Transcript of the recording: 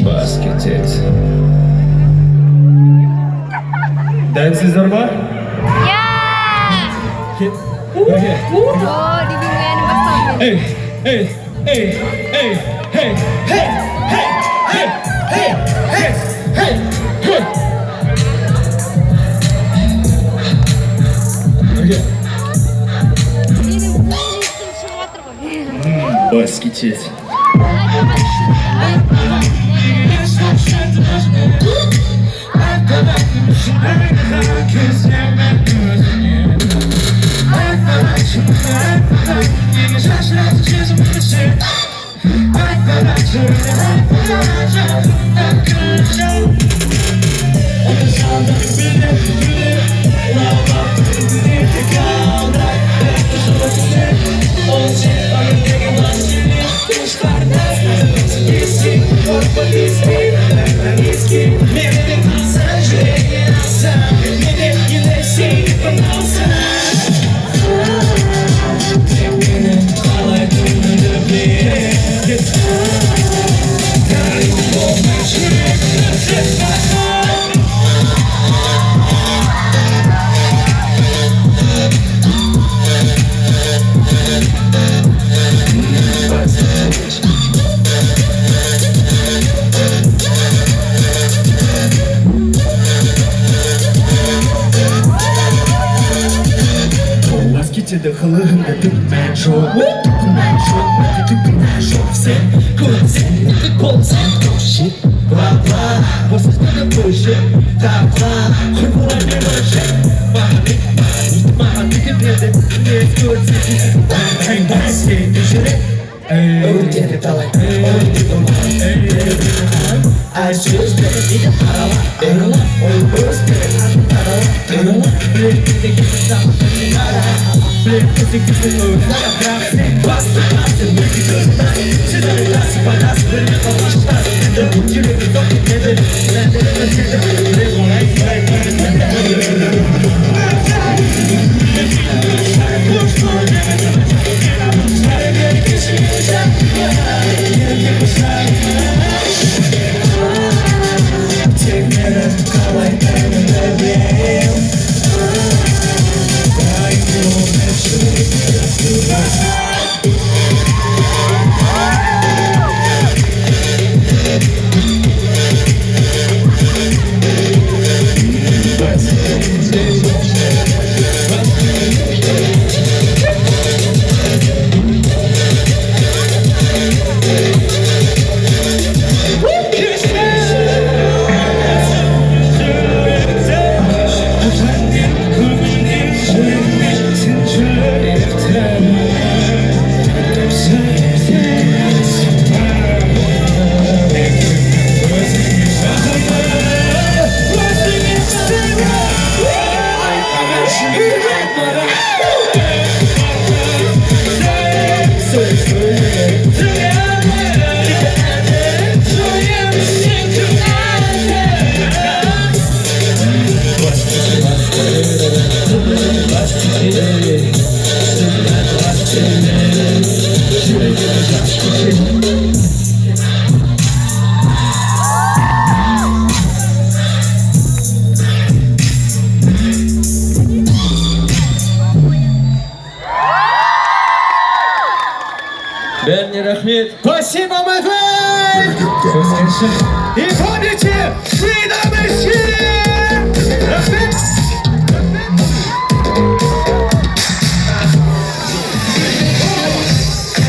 Basket. Dansizler var? Ya. Okay. Oh, di bimbingan Mas Tommy. Hey, hey, hey, hey, hey, hey, hey, hey, hey, hey, hey, hey. Okay. Basket. To the color of the metro, the metro, the metro, set, good set, the cold set, go shit, blah blah, what's this gonna bullshit, blah blah, people are never shit, my ticket, it's good city, hang back, stay digital, oh, get it, I like, oh, you don't mind, I just better need a power, oh, burst, Бәріне рахмет. Спасибо, Матвей! И помните,